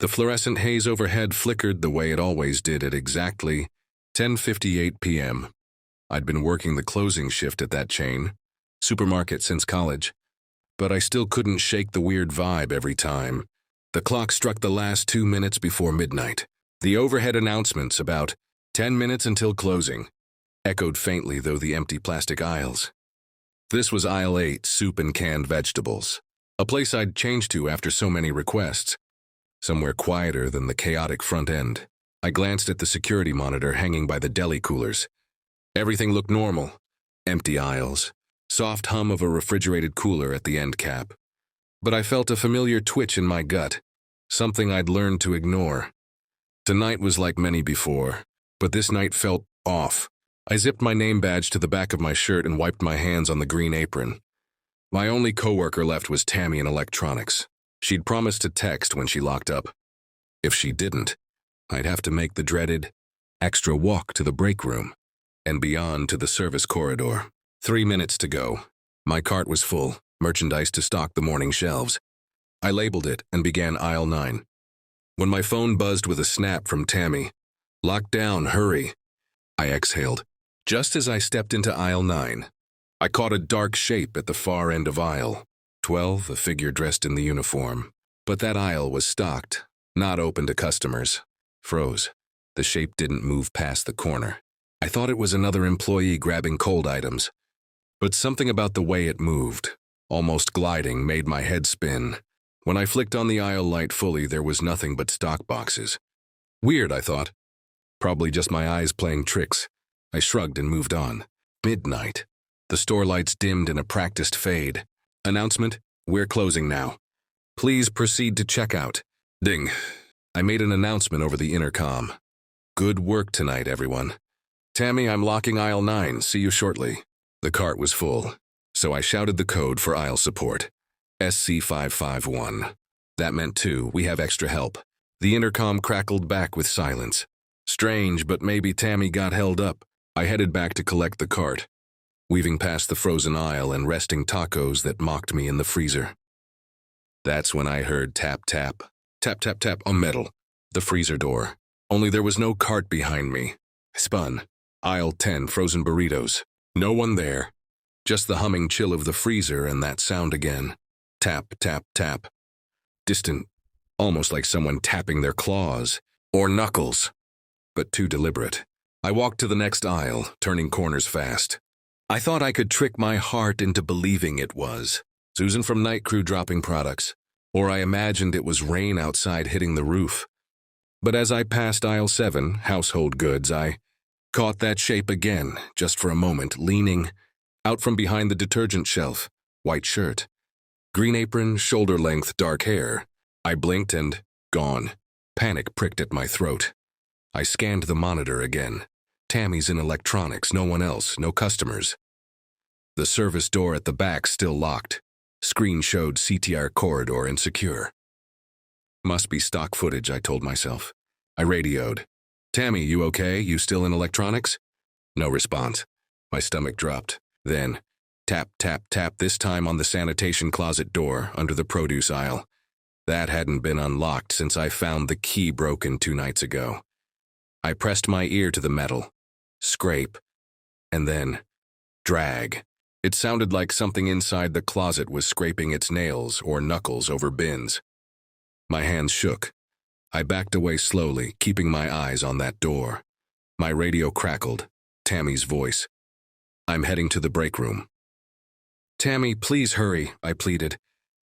The fluorescent haze overhead flickered the way it always did at exactly 10:58 p.m. I'd been working the closing shift at that chain, supermarket since college, but I still couldn't shake the weird vibe every time. The clock struck the last 2 minutes before midnight. The overhead announcements about 10 minutes until closing echoed faintly through the empty plastic aisles. This was aisle 8, soup and canned vegetables, a place I'd changed to after so many requests, somewhere quieter than the chaotic front end. I glanced at the security monitor hanging by the deli coolers. Everything looked normal. Empty aisles, soft hum of a refrigerated cooler at the end cap. But I felt a familiar twitch in my gut, something I'd learned to ignore. Tonight was like many before, but this night felt off. I zipped my name badge to the back of my shirt and wiped my hands on the green apron. My only coworker left was Tammy in electronics. She'd promised to text when she locked up. If she didn't, I'd have to make the dreaded extra walk to the break room and beyond to the service corridor. 3 minutes to go. My cart was full, merchandise to stock the morning shelves. I labeled it and began aisle 9. When my phone buzzed with a snap from Tammy, "Lock down, hurry," I exhaled. Just as I stepped into aisle 9, I caught a dark shape at the far end of aisle 12, a figure dressed in the uniform. But that aisle was stocked, not open to customers. Froze. The shape didn't move past the corner. I thought it was another employee grabbing cold items. But something about the way it moved, almost gliding, made my head spin. When I flicked on the aisle light fully, there was nothing but stock boxes. Weird, I thought. Probably just my eyes playing tricks. I shrugged and moved on. Midnight. The store lights dimmed in a practiced fade. Announcement, "We're closing now. Please proceed to checkout." Ding. I made an announcement over the intercom. "Good work tonight, everyone. Tammy, I'm locking aisle 9. See you shortly." The cart was full, so I shouted the code for aisle support. SC551. That meant 2, we have extra help. The intercom crackled back with silence. Strange, but maybe Tammy got held up. I headed back to collect the cart, weaving past the frozen aisle and resting tacos that mocked me in the freezer. That's when I heard tap, tap, tap, tap, tap on metal, the freezer door. Only there was no cart behind me. I spun. Aisle 10, frozen burritos. No one there. Just the humming chill of the freezer and that sound again. Tap, tap, tap. Distant, almost like someone tapping their claws or knuckles, but too deliberate. I walked to the next aisle, turning corners fast. I thought I could trick my heart into believing it was Susan from Night Crew dropping products, or I imagined it was rain outside hitting the roof. But as I passed aisle 7, household goods, I caught that shape again, just for a moment, leaning out from behind the detergent shelf. White shirt, green apron, shoulder-length dark hair. I blinked and gone. Panic pricked at my throat. I scanned the monitor again. Tammy's in electronics, no one else, no customers. The service door at the back still locked. Screen showed CTR corridor insecure. Must be stock footage, I told myself. I radioed. "Tammy, you okay? You still in electronics?" No response. My stomach dropped. Then, tap, tap, tap, this time on the sanitation closet door under the produce aisle. That hadn't been unlocked since I found the key broken 2 nights ago. I pressed my ear to the metal. Scrape. And then, drag. It sounded like something inside the closet was scraping its nails or knuckles over bins. My hands shook. I backed away slowly, keeping my eyes on that door. My radio crackled. Tammy's voice. "I'm heading to the break room." "Tammy, please hurry," I pleaded.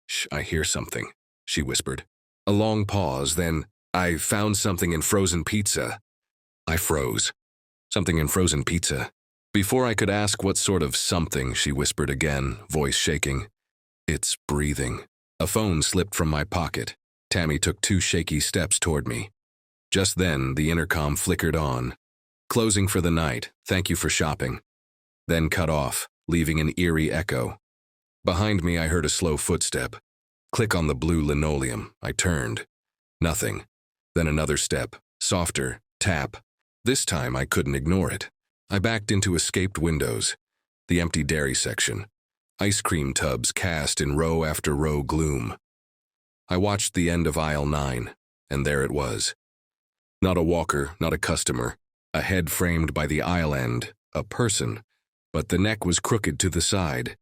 "Shh, I hear something," she whispered. A long pause, then, "I found something in frozen pizza." I froze. Something in frozen pizza. Before I could ask what sort of something, she whispered again, voice shaking. "It's breathing." A phone slipped from my pocket. Tammy took 2 shaky steps toward me. Just then, the intercom flickered on. "Closing for the night. Thank you for shopping." Then cut off, leaving an eerie echo. Behind me, I heard a slow footstep. Click on the blue linoleum. I turned. Nothing. Then another step. Softer. Tap. This time, I couldn't ignore it. I backed into escaped windows. The empty dairy section. Ice cream tubs cast in row after row gloom. I watched the end of aisle 9. and there it was. Not a walker, not a customer, a head framed by the aisle end, a person, but the neck was crooked to the side.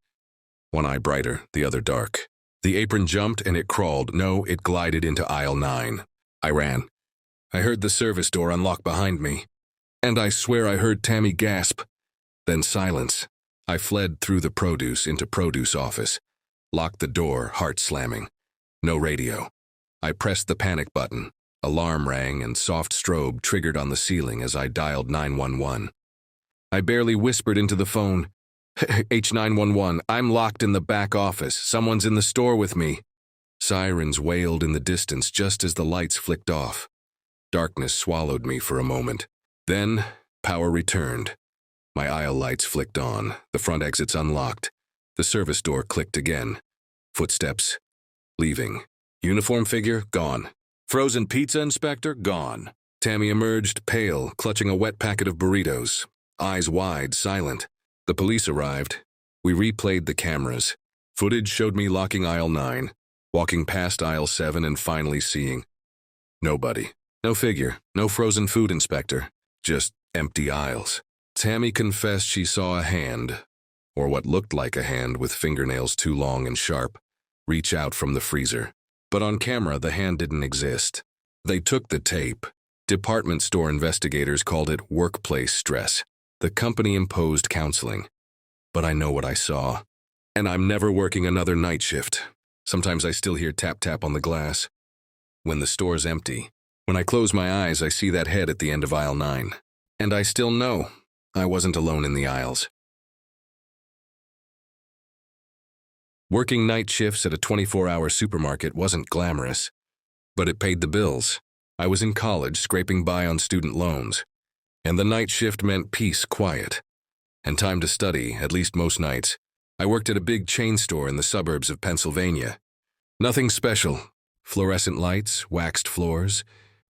One eye brighter, the other dark. The apron jumped and it crawled. No, it glided into aisle 9. I ran. I heard the service door unlock behind me, and I swear I heard Tammy gasp. Then silence. I fled through the produce into produce office, locked the door, heart slamming. No radio. I pressed the panic button. Alarm rang and soft strobe triggered on the ceiling as I dialed 911. I barely whispered into the phone, H911, I'm locked in the back office. Someone's in the store with me. Sirens wailed in the distance just as the lights flicked off. Darkness swallowed me for a moment. Then, power returned. My aisle lights flicked on, the front exits unlocked. The service door clicked again. Footsteps. Leaving. Uniform figure, gone. Frozen pizza inspector, gone. Tammy emerged, pale, clutching a wet packet of burritos. Eyes wide, silent. The police arrived. We replayed the cameras. Footage showed me locking aisle 9, walking past aisle 7 and finally seeing nobody. No figure, no frozen food inspector, just empty aisles. Tammy confessed she saw a hand, or what looked like a hand with fingernails too long and sharp, reach out from the freezer. But on camera, the hand didn't exist. They took the tape. Department store investigators called it workplace stress. The company imposed counseling. But I know what I saw. And I'm never working another night shift. Sometimes I still hear tap-tap on the glass. When the store's empty, when I close my eyes, I see that head at the end of aisle 9. And I still know I wasn't alone in the aisles. Working night shifts at a 24-hour supermarket wasn't glamorous, but it paid the bills. I was in college, scraping by on student loans, and the night shift meant peace, quiet, and time to study, at least most nights. I worked at a big chain store in the suburbs of Pennsylvania. Nothing special. Fluorescent lights, waxed floors,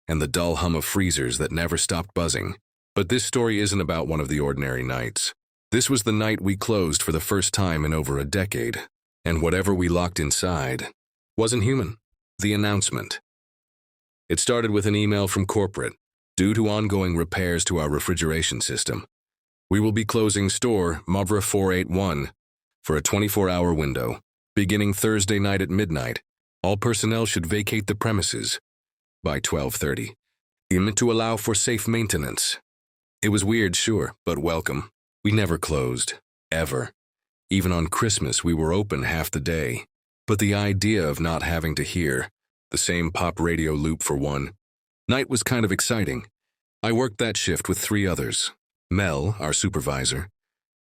and the dull hum of freezers that never stopped buzzing. But this story isn't about one of the ordinary nights. This was the night we closed for the first time in over a decade. And whatever we locked inside wasn't human. The announcement. It started with an email from corporate. Due to ongoing repairs to our refrigeration system, we will be closing store Mavra 481 for a 24-hour window. Beginning Thursday night at midnight, all personnel should vacate the premises by 12:30, to allow for safe maintenance. It was weird, sure, but welcome. We never closed, ever. Even on Christmas, we were open half the day. But the idea of not having to hear the same pop radio loop for one night was kind of exciting. I worked that shift with 3 others. Mel, our supervisor,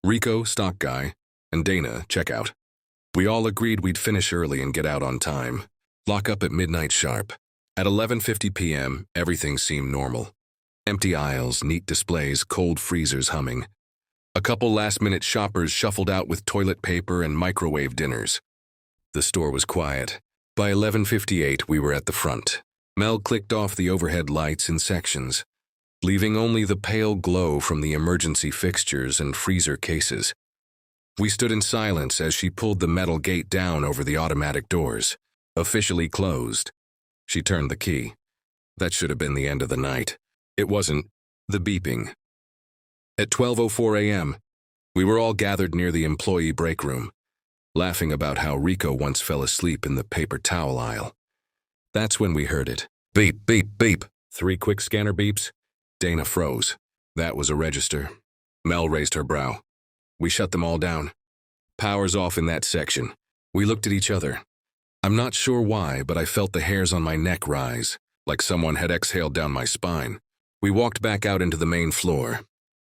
Rico, stock guy, and Dana, checkout. We all agreed we'd finish early and get out on time. Lock up at midnight sharp. At 11:50 p.m., everything seemed normal. Empty aisles, neat displays, cold freezers humming. A couple last-minute shoppers shuffled out with toilet paper and microwave dinners. The store was quiet. By 11:58, we were at the front. Mel clicked off the overhead lights in sections, leaving only the pale glow from the emergency fixtures and freezer cases. We stood in silence as she pulled the metal gate down over the automatic doors. Officially closed. She turned the key. That should have been the end of the night. It wasn't. The beeping. At 12:04 a.m., we were all gathered near the employee break room, laughing about how Rico once fell asleep in the paper towel aisle. That's when we heard it. Beep, beep, beep. 3 quick scanner beeps. Dana froze. That was a register. Mel raised her brow. We shut them all down. Power's off in that section. We looked at each other. I'm not sure why, but I felt the hairs on my neck rise, like someone had exhaled down my spine. We walked back out into the main floor.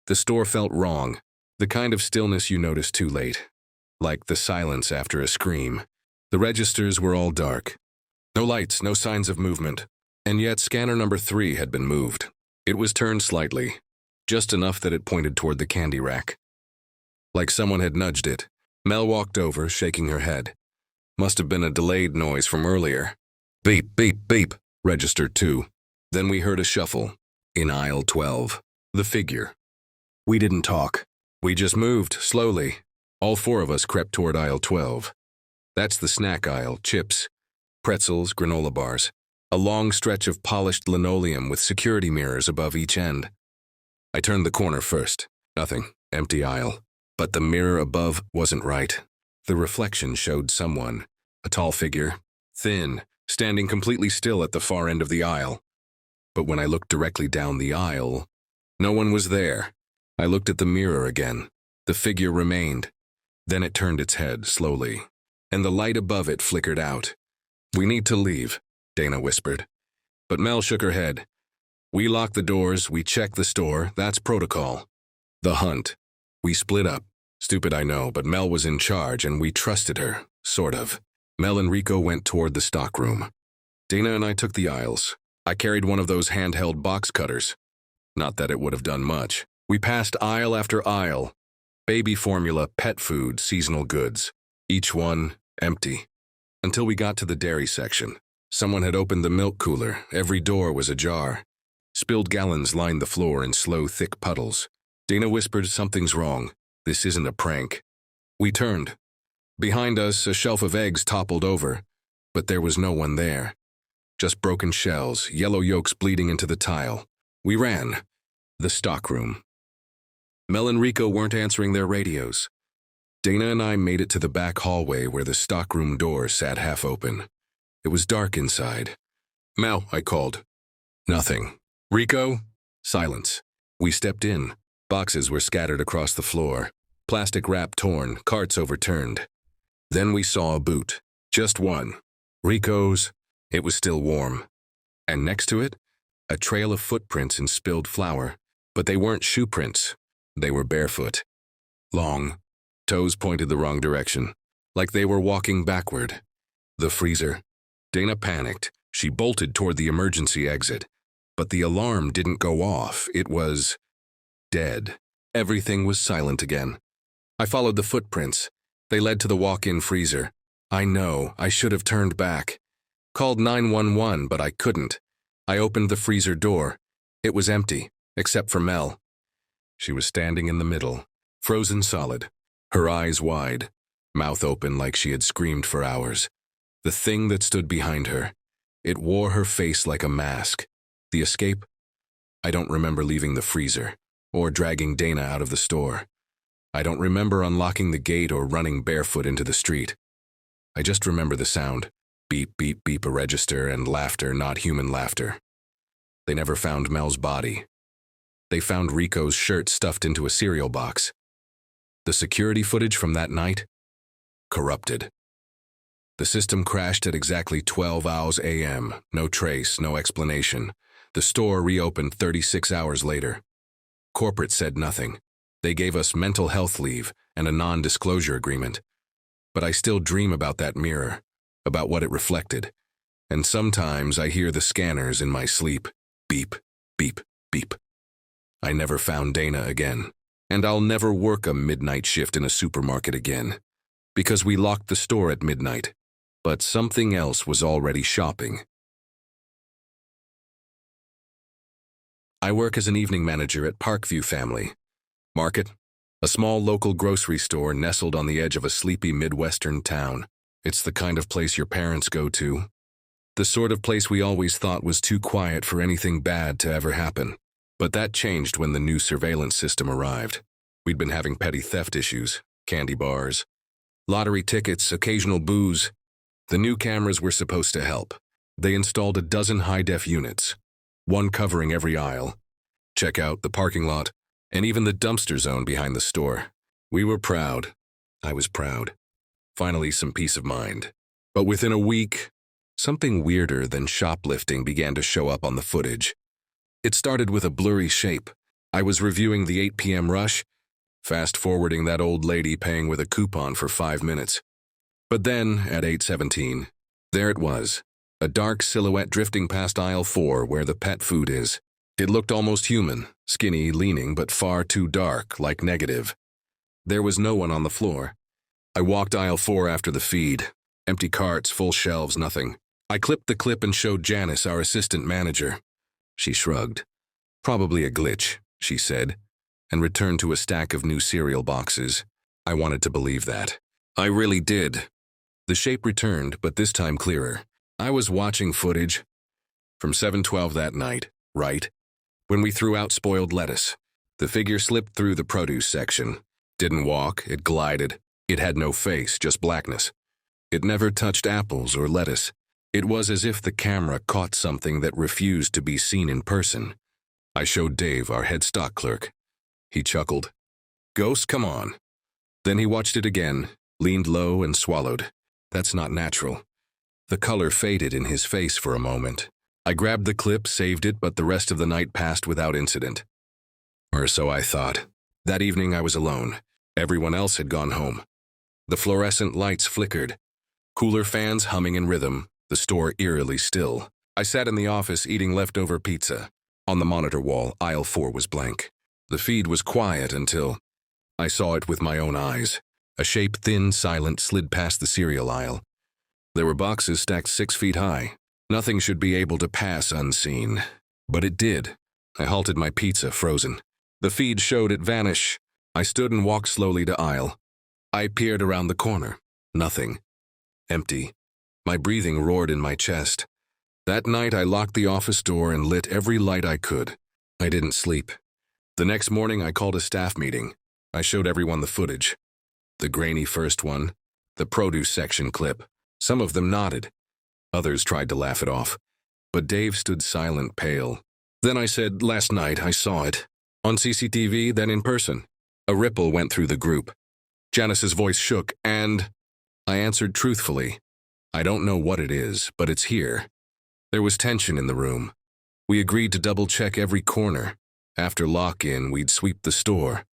The store felt wrong, the kind of stillness you notice too late, like the silence after a scream. The registers were all dark. No lights, no signs of movement. And yet scanner number 3 had been moved. It was turned slightly, just enough that it pointed toward the candy rack. Like someone had nudged it. Mel walked over, shaking her head. Must have been a delayed noise from earlier. Beep, beep, beep, register 2. Then we heard a shuffle. In aisle 12. The figure. We didn't talk. We just moved, slowly. All 4 of us crept toward aisle 12. That's the snack aisle, chips, pretzels, granola bars. a long stretch of polished linoleum with security mirrors above each end. I turned the corner first. Nothing. Empty aisle. But the mirror above wasn't right. The reflection showed someone, a tall figure, thin, standing completely still at the far end of the aisle. But when I looked directly down the aisle, no one was there. I looked at the mirror again. The figure remained. Then it turned its head slowly, and the light above it flickered out. "We need to leave," Dana whispered. But Mel shook her head. "We lock the doors, we check the store, that's protocol." The hunt. We split up. Stupid, I know, but Mel was in charge and we trusted her, sort of. Mel and Rico went toward the stockroom. Dana and I took the aisles. I carried one of those handheld box cutters. Not that it would have done much. We passed aisle after aisle. Baby formula, pet food, seasonal goods. Each one empty. Until we got to the dairy section. Someone had opened the milk cooler. Every door was ajar. Spilled gallons lined the floor in slow, thick puddles. Dana whispered, "Something's wrong. This isn't a prank." We turned. Behind us, a shelf of eggs toppled over, but there was no one there. Just broken shells, yellow yolks bleeding into the tile. We ran. The stockroom. Mel and Rico weren't answering their radios. Dana and I made it to the back hallway where the stockroom door sat half open. It was dark inside. "Mel," I called. Nothing. "Rico?" Silence. We stepped in. Boxes were scattered across the floor. Plastic wrap torn, carts overturned. Then we saw a boot. Just one. Rico's. It was still warm. And next to it, a trail of footprints and spilled flour. But they weren't shoe prints. They were barefoot. Long. Toes pointed the wrong direction. Like they were walking backward. The freezer. Dana panicked. She bolted toward the emergency exit. But the alarm didn't go off. It was dead. Everything was silent again. I followed the footprints. They led to the walk-in freezer. I know, I should have turned back. Called 911, but I couldn't. I opened the freezer door. It was empty, except for Mel. She was standing in the middle, frozen solid, her eyes wide, mouth open like she had screamed for hours. The thing that stood behind her. It wore her face like a mask. The escape? I don't remember leaving the freezer, or dragging Dana out of the store. I don't remember unlocking the gate or running barefoot into the street. I just remember the sound. Beep, beep, beep, a register, and laughter, not human laughter. They never found Mel's body. They found Rico's shirt stuffed into a cereal box. The security footage from that night? Corrupted. The system crashed at exactly 12 a.m. No trace, no explanation. The store reopened 36 hours later. Corporate said nothing. They gave us mental health leave and a non-disclosure agreement. But I still dream about that mirror, about what it reflected. And sometimes I hear the scanners in my sleep. Beep, beep, beep. I never found Dana again. And I'll never work a midnight shift in a supermarket again. Because we locked the store at midnight. But something else was already shopping. I work as an evening manager at Parkview Family Market, a small local grocery store nestled on the edge of a sleepy Midwestern town. It's the kind of place your parents go to. The sort of place we always thought was too quiet for anything bad to ever happen. But that changed when the new surveillance system arrived. We'd been having petty theft issues, candy bars, lottery tickets, occasional booze. The new cameras were supposed to help. They installed a dozen high-def units, one covering every aisle, checkout, the parking lot, and even the dumpster zone behind the store. We were proud. I was proud. Finally, some peace of mind. But within a week, something weirder than shoplifting began to show up on the footage. It started with a blurry shape. I was reviewing the 8 p.m. rush, fast-forwarding that old lady paying with a coupon for 5 minutes. But then, at 8:17, there it was, a dark silhouette drifting past aisle 4 where the pet food is. It looked almost human, skinny, leaning, but far too dark, like negative. There was no one on the floor. I walked aisle 4 after the feed. Empty carts, full shelves, nothing. I clipped the clip and showed Janice, our assistant manager. She shrugged. "Probably a glitch," she said, and returned to a stack of new cereal boxes. I wanted to believe that. I really did. The shape returned, but this time clearer. I was watching footage. From 7:12 that night, right? When we threw out spoiled lettuce. The figure slipped through the produce section. Didn't walk, it glided. It had no face, just blackness. It never touched apples or lettuce. It was as if the camera caught something that refused to be seen in person. I showed Dave, our head stock clerk. He chuckled. Ghost, come on. Then he watched it again, leaned low and swallowed. That's not natural. The color faded in his face for a moment. I grabbed the clip, saved it, but the rest of the night passed without incident. Or so I thought. That evening I was alone. Everyone else had gone home. The fluorescent lights flickered. Cooler fans humming in rhythm, the store eerily still. I sat in the office eating leftover pizza. On the monitor wall, aisle 4 was blank. The feed was quiet until I saw it with my own eyes. A shape thin, silent, slid past the cereal aisle. There were boxes stacked 6 feet high. Nothing should be able to pass unseen. But it did. I halted my pizza, frozen. The feed showed it vanish. I stood and walked slowly to aisle. I peered around the corner. Nothing. Empty. My breathing roared in my chest. That night I locked the office door and lit every light I could. I didn't sleep. The next morning I called a staff meeting. I showed everyone the footage. The grainy first one, the produce section clip. Some of them nodded. Others tried to laugh it off. But Dave stood silent, pale. Then I said, last night I saw it. On CCTV, then in person. A ripple went through the group. Janice's voice shook, and I answered truthfully. I don't know what it is, but it's here. There was tension in the room. We agreed to double-check every corner. After lock-in, we'd sweep the store.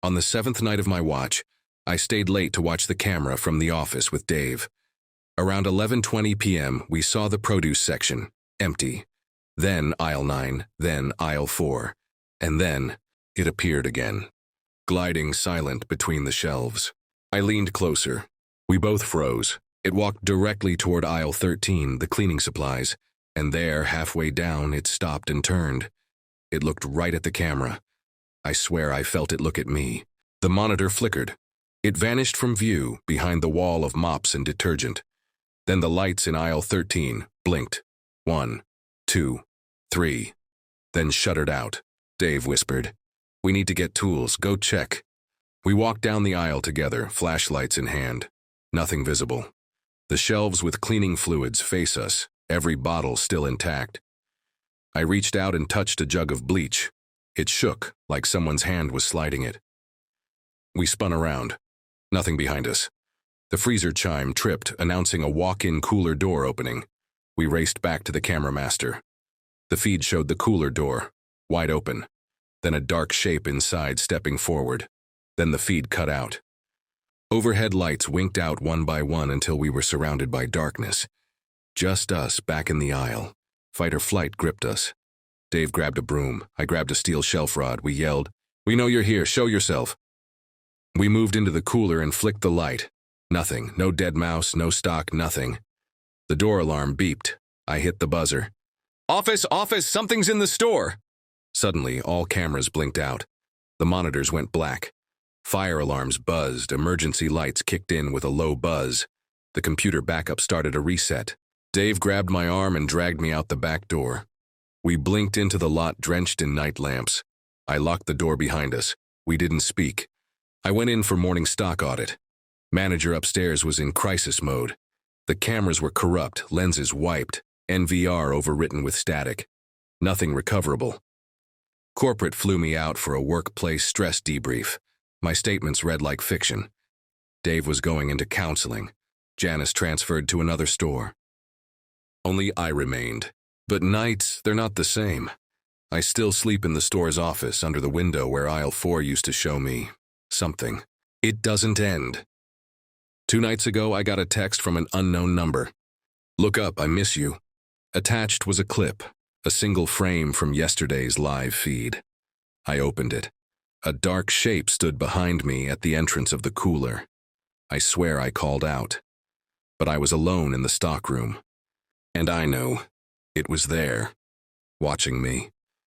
On the 7th night of my watch, I stayed late to watch the camera from the office with Dave. Around 11:20 p.m., we saw the produce section, empty. Then aisle 9, then aisle 4. And then it appeared again, gliding silent between the shelves. I leaned closer. We both froze. It walked directly toward aisle 13, the cleaning supplies, and there, halfway down, it stopped and turned. It looked right at the camera. I swear I felt it look at me. The monitor flickered. It vanished from view behind the wall of mops and detergent. Then the lights in aisle 13 blinked. 1, 2, 3. Then shuttered out. Dave whispered, "We need to get tools. Go check." We walked down the aisle together, flashlights in hand. Nothing visible. The shelves with cleaning fluids face us, every bottle still intact. I reached out and touched a jug of bleach. It shook, like someone's hand was sliding it. We spun around. Nothing behind us. The freezer chime tripped, announcing a walk-in cooler door opening. We raced back to the camera master. The feed showed the cooler door, wide open. Then a dark shape inside stepping forward. Then the feed cut out. Overhead lights winked out one by one until we were surrounded by darkness. Just us back in the aisle. Fight or flight gripped us. Dave grabbed a broom. I grabbed a steel shelf rod. We yelled, "We know you're here. Show yourself." We moved into the cooler and flicked the light. Nothing. No dead mouse, no stock, nothing. The door alarm beeped. I hit the buzzer. "Office, office, something's in the store!" Suddenly, all cameras blinked out. The monitors went black. Fire alarms buzzed. Emergency lights kicked in with a low buzz. The computer backup started a reset. Dave grabbed my arm and dragged me out the back door. We blinked into the lot drenched in night lamps. I locked the door behind us. We didn't speak. I went in for morning stock audit. Manager upstairs was in crisis mode. The cameras were corrupt, lenses wiped, NVR overwritten with static. Nothing recoverable. Corporate flew me out for a workplace stress debrief. My statements read like fiction. Dave was going into counseling. Janice transferred to another store. Only I remained. But nights, they're not the same. I still sleep in the store's office under the window where aisle 4 used to show me something. It doesn't end. 2 nights ago, I got a text from an unknown number. "Look up, I miss you." Attached was a clip, a single frame from yesterday's live feed. I opened it. A dark shape stood behind me at the entrance of the cooler. I swear I called out. But I was alone in the stockroom. And I know it was there, watching me.